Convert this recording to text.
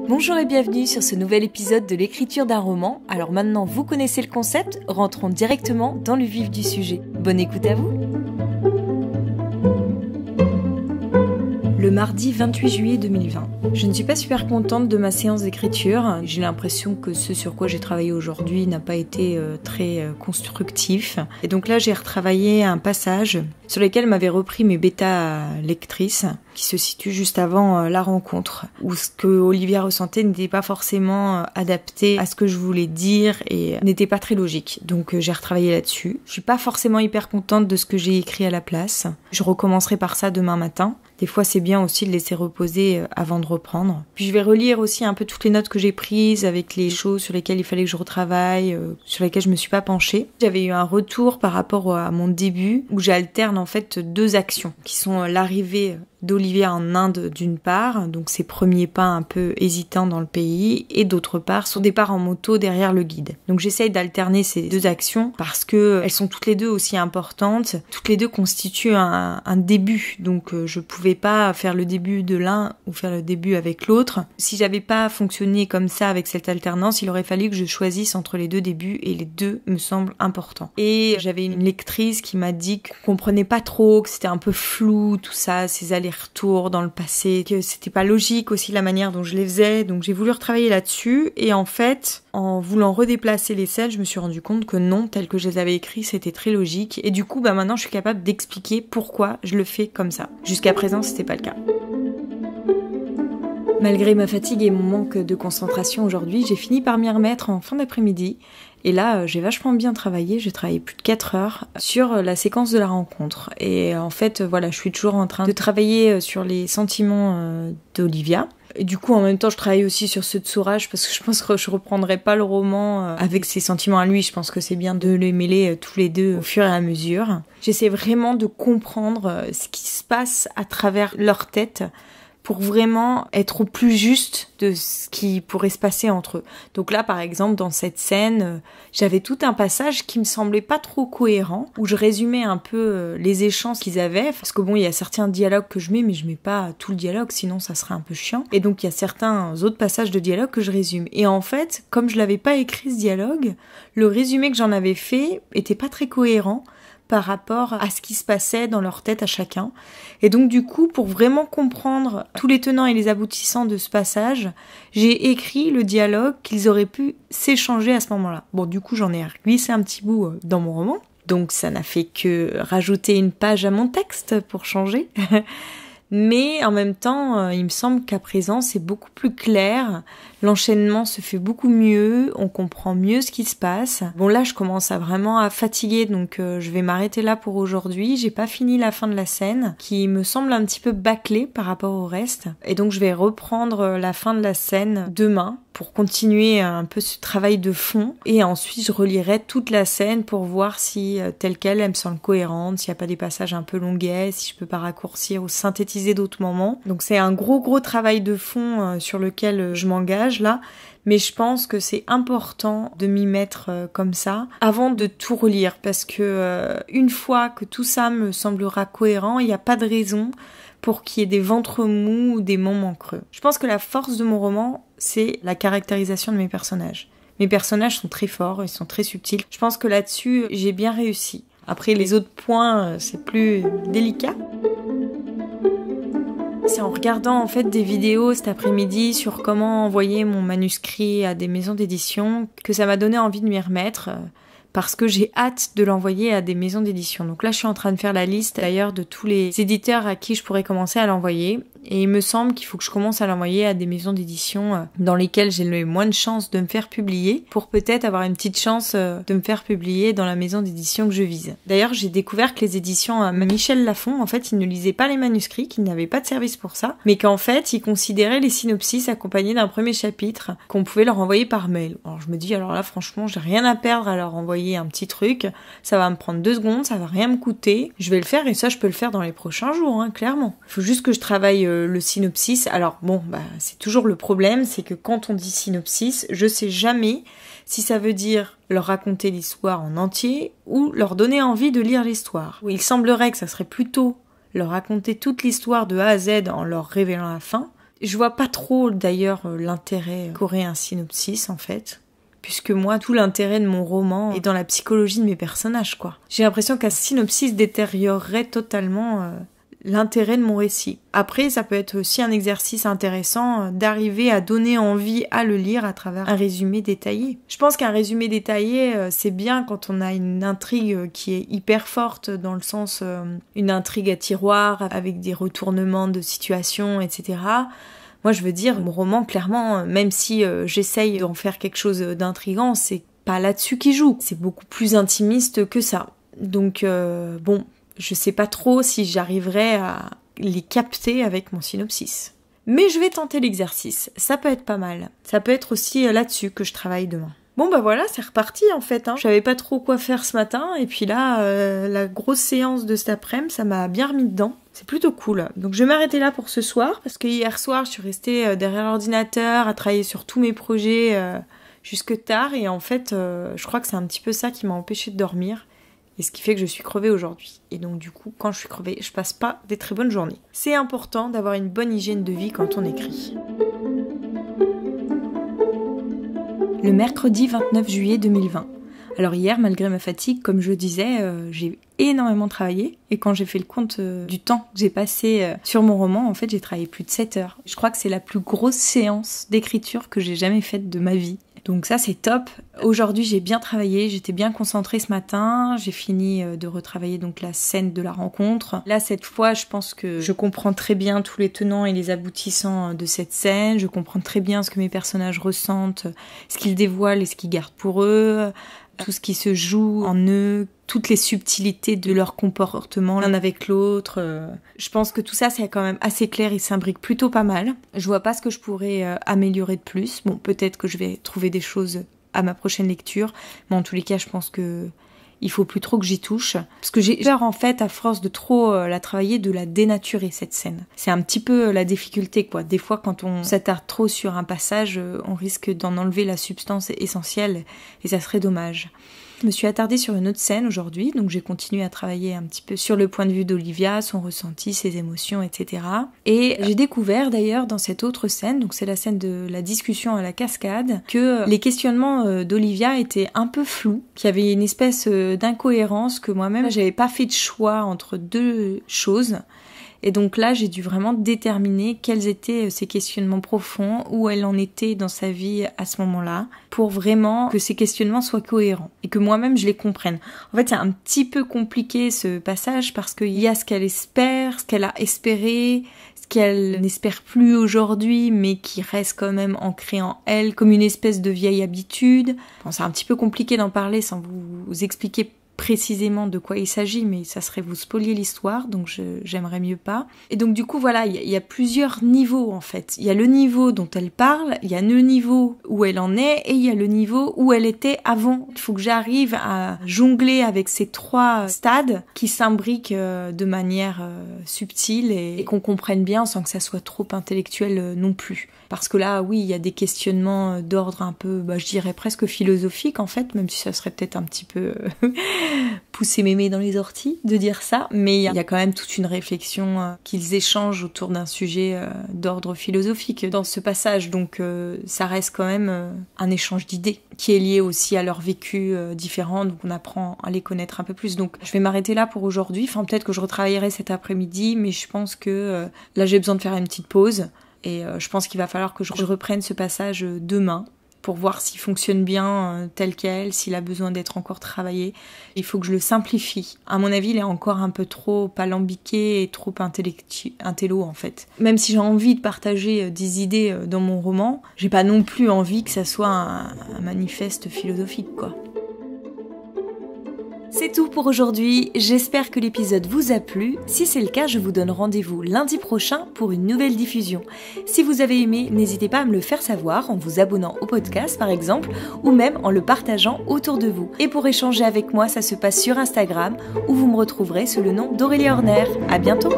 Bonjour et bienvenue sur ce nouvel épisode de l'écriture d'un roman. Alors maintenant vous connaissez le concept, rentrons directement dans le vif du sujet. Bonne écoute à vous. Le mardi 28 juillet 2020. Je ne suis pas super contente de ma séance d'écriture. J'ai l'impression que ce sur quoi j'ai travaillé aujourd'hui n'a pas été très constructif. Et donc là, j'ai retravaillé un passage sur lequel m'avaient repris mes bêta-lectrices qui se situe juste avant la rencontre, où ce que Olivia ressentait n'était pas forcément adapté à ce que je voulais dire et n'était pas très logique. Donc j'ai retravaillé là-dessus. Je suis pas forcément hyper contente de ce que j'ai écrit à la place. Je recommencerai par ça demain matin. Des fois, c'est bien aussi de laisser reposer avant de reprendre. Puis je vais relire aussi un peu toutes les notes que j'ai prises avec les choses sur lesquelles il fallait que je retravaille, sur lesquelles je me suis pas penchée. J'avais eu un retour par rapport à mon début où j'alterne en fait deux actions qui sont l'arrivée d'Olivia en Inde d'une part, donc ses premiers pas un peu hésitants dans le pays, et d'autre part son départ en moto derrière le guide. Donc j'essaye d'alterner ces deux actions parce que elles sont toutes les deux aussi importantes, toutes les deux constituent un début, donc je pouvais pas faire le début de l'un ou faire le début avec l'autre. Si j'avais pas fonctionné comme ça avec cette alternance, il aurait fallu que je choisisse entre les deux débuts et les deux me semblent importants. Et j'avais une lectrice qui m'a dit qu'on comprenait pas trop, que c'était un peu flou tout ça, ces allers-retours dans le passé, que c'était pas logique aussi la manière dont je les faisais, donc j'ai voulu retravailler là-dessus et en fait, en voulant redéplacer les scènes, je me suis rendu compte que non, tel que je les avais écrits, c'était très logique et du coup, maintenant je suis capable d'expliquer pourquoi je le fais comme ça. Jusqu'à présent, c'était pas le cas. Malgré ma fatigue et mon manque de concentration aujourd'hui, j'ai fini par m'y remettre en fin d'après-midi. Et là, j'ai vachement bien travaillé, j'ai travaillé plus de 4 heures sur la séquence de la rencontre. Et en fait, voilà, je suis toujours en train de travailler sur les sentiments d'Olivia. Et du coup, en même temps, je travaille aussi sur ceux de Souraj parce que je pense que je reprendrai pas le roman avec ses sentiments à lui. Je pense que c'est bien de les mêler tous les deux au fur et à mesure. J'essaie vraiment de comprendre ce qui se passe à travers leur tête pour vraiment être au plus juste de ce qui pourrait se passer entre eux. Donc là, par exemple, dans cette scène, j'avais tout un passage qui me semblait pas trop cohérent, où je résumais un peu les échanges qu'ils avaient, parce que bon, il y a certains dialogues que je mets, mais je mets pas tout le dialogue, sinon ça serait un peu chiant. Et donc, il y a certains autres passages de dialogue que je résume. Et en fait, comme je l'avais pas écrit ce dialogue, le résumé que j'en avais fait était pas très cohérent par rapport à ce qui se passait dans leur tête à chacun. Et donc du coup, pour vraiment comprendre tous les tenants et les aboutissants de ce passage, j'ai écrit le dialogue qu'ils auraient pu s'échanger à ce moment-là. Bon, du coup, j'en ai glissé un petit bout dans mon roman, donc ça n'a fait que rajouter une page à mon texte pour changer. Mais en même temps, il me semble qu'à présent, c'est beaucoup plus clair. L'enchaînement se fait beaucoup mieux, on comprend mieux ce qui se passe. Bon là, je commence vraiment à fatiguer, donc je vais m'arrêter là pour aujourd'hui. J'ai pas fini la fin de la scène, qui me semble un petit peu bâclée par rapport au reste. Et donc je vais reprendre la fin de la scène demain pour continuer un peu ce travail de fond. Et ensuite, je relirai toute la scène pour voir si, telle quelle, elle me semble cohérente, s'il n'y a pas des passages un peu longuets, si je peux pas raccourcir ou synthétiser d'autres moments. Donc c'est un gros travail de fond sur lequel je m'engage là, mais je pense que c'est important de m'y mettre comme ça avant de tout relire, parce que une fois que tout ça me semblera cohérent, il n'y a pas de raison pour qu'il y ait des ventres mous ou des moments creux. Je pense que la force de mon roman, c'est la caractérisation de mes personnages. Mes personnages sont très forts, ils sont très subtils. Je pense que là-dessus, j'ai bien réussi. Après, les autres points, c'est plus délicat. C'est en regardant en fait des vidéos cet après-midi sur comment envoyer mon manuscrit à des maisons d'édition que ça m'a donné envie de m'y remettre parce que j'ai hâte de l'envoyer à des maisons d'édition. Donc là, je suis en train de faire la liste d'ailleurs de tous les éditeurs à qui je pourrais commencer à l'envoyer. Et il me semble qu'il faut que je commence à l'envoyer à des maisons d'édition dans lesquelles j'ai le moins de chances de me faire publier pour peut-être avoir une petite chance de me faire publier dans la maison d'édition que je vise. D'ailleurs, j'ai découvert que les éditions Michel Lafon, en fait, ils ne lisaient pas les manuscrits, qu'ils n'avaient pas de service pour ça, mais qu'en fait, ils considéraient les synopsis accompagnés d'un premier chapitre qu'on pouvait leur envoyer par mail. Alors je me dis, alors là, franchement, j'ai rien à perdre à leur envoyer un petit truc, ça va me prendre 2 secondes, ça va rien me coûter, je vais le faire et ça, je peux le faire dans les prochains jours, hein, clairement. Il faut juste que je travaille le synopsis. Alors bon, c'est toujours le problème, c'est que quand on dit synopsis, je sais jamais si ça veut dire leur raconter l'histoire en entier ou leur donner envie de lire l'histoire. Il semblerait que ça serait plutôt leur raconter toute l'histoire de A à Z en leur révélant la fin. Je vois pas trop d'ailleurs l'intérêt qu'aurait un synopsis en fait. Puisque moi, tout l'intérêt de mon roman est dans la psychologie de mes personnages, quoi. J'ai l'impression qu'un synopsis détériorerait totalement l'intérêt de mon récit. Après, ça peut être aussi un exercice intéressant d'arriver à donner envie à le lire à travers un résumé détaillé. Je pense qu'un résumé détaillé, c'est bien quand on a une intrigue qui est hyper forte, dans le sens une intrigue à tiroir, avec des retournements de situation, etc. Moi, je veux dire, mon roman, clairement, même si j'essaye d'en faire quelque chose d'intriguant, c'est pas là-dessus qu'il joue. C'est beaucoup plus intimiste que ça. Donc, bon, je sais pas trop si j'arriverai à les capter avec mon synopsis. Mais je vais tenter l'exercice. Ça peut être pas mal. Ça peut être aussi là-dessus que je travaille demain. Bon bah voilà, c'est reparti en fait. Je savais pas trop quoi faire ce matin et puis là, la grosse séance de cet après-midi, ça m'a bien remis dedans. C'est plutôt cool. Donc je vais m'arrêter là pour ce soir parce que hier soir, je suis restée derrière l'ordinateur à travailler sur tous mes projets jusque tard et en fait, je crois que c'est un petit peu ça qui m'a empêchée de dormir et ce qui fait que je suis crevée aujourd'hui. Et donc du coup, quand je suis crevée, je passe pas des très bonnes journées. C'est important d'avoir une bonne hygiène de vie quand on écrit. Le mercredi 29 juillet 2020. Alors hier, malgré ma fatigue, comme je disais, j'ai énormément travaillé. Et quand j'ai fait le compte du temps que j'ai passé sur mon roman, en fait, j'ai travaillé plus de 7 heures. Je crois que c'est la plus grosse séance d'écriture que j'ai jamais faite de ma vie. Donc ça, c'est top. Aujourd'hui, j'ai bien travaillé, j'étais bien concentrée ce matin. J'ai fini de retravailler donc la scène de la rencontre. Là, cette fois, je pense que je comprends très bien tous les tenants et les aboutissants de cette scène. Je comprends très bien ce que mes personnages ressentent, ce qu'ils dévoilent et ce qu'ils gardent pour eux, tout ce qui se joue en eux, toutes les subtilités de leur comportement l'un avec l'autre. Je pense que tout ça, c'est quand même assez clair, il s'imbrique plutôt pas mal. Je vois pas ce que je pourrais améliorer de plus. Bon, peut-être que je vais trouver des choses à ma prochaine lecture, mais en tous les cas, je pense que il faut plus trop que j'y touche. Parce que j'ai peur, en fait, à force de trop la travailler, de la dénaturer, cette scène. C'est un petit peu la difficulté, quoi. Des fois, quand on s'attarde trop sur un passage, on risque d'en enlever la substance essentielle, et ça serait dommage. Je me suis attardée sur une autre scène aujourd'hui, donc j'ai continué à travailler un petit peu sur le point de vue d'Olivia, son ressenti, ses émotions, etc. Et j'ai découvert d'ailleurs dans cette autre scène, donc c'est la scène de la discussion à la cascade, que les questionnements d'Olivia étaient un peu flous, qu'il y avait une espèce d'incohérence, que moi-même j'avais pas fait de choix entre deux choses. Et donc là, j'ai dû vraiment déterminer quels étaient ces questionnements profonds, où elle en était dans sa vie à ce moment-là, pour vraiment que ces questionnements soient cohérents et que moi-même je les comprenne. En fait, c'est un petit peu compliqué ce passage parce qu'il y a ce qu'elle espère, ce qu'elle a espéré, ce qu'elle n'espère plus aujourd'hui, mais qui reste quand même ancré en elle comme une espèce de vieille habitude. Bon, c'est un petit peu compliqué d'en parler sans vous expliquer précisément de quoi il s'agit, mais ça serait vous spolier l'histoire, donc j'aimerais mieux pas. Et donc du coup voilà, il y a plusieurs niveaux en fait. Il y a le niveau dont elle parle, il y a le niveau où elle en est, et il y a le niveau où elle était avant. Il faut que j'arrive à jongler avec ces trois stades qui s'imbriquent de manière subtile et qu'on comprenne bien sans que ça soit trop intellectuel non plus. Parce que là, oui, il y a des questionnements d'ordre un peu, je dirais presque philosophique en fait, même si ça serait peut-être un petit peu pousser mémé dans les orties de dire ça, mais il y a quand même toute une réflexion qu'ils échangent autour d'un sujet d'ordre philosophique dans ce passage, donc ça reste quand même un échange d'idées qui est lié aussi à leur vécu différent, donc on apprend à les connaître un peu plus. Donc je vais m'arrêter là pour aujourd'hui, enfin peut-être que je retravaillerai cet après-midi, mais je pense que là j'ai besoin de faire une petite pause. Et je pense qu'il va falloir que je reprenne ce passage demain pour voir s'il fonctionne bien tel quel, s'il a besoin d'être encore travaillé. Il faut que je le simplifie. À mon avis, il est encore un peu trop alambiqué et trop intello en fait. Même si j'ai envie de partager des idées dans mon roman, j'ai pas non plus envie que ça soit un manifeste philosophique, quoi. C'est tout pour aujourd'hui, j'espère que l'épisode vous a plu. Si c'est le cas, je vous donne rendez-vous lundi prochain pour une nouvelle diffusion. Si vous avez aimé, n'hésitez pas à me le faire savoir en vous abonnant au podcast par exemple, ou même en le partageant autour de vous. Et pour échanger avec moi, ça se passe sur Instagram, où vous me retrouverez sous le nom d'Aurélie Horner. À bientôt!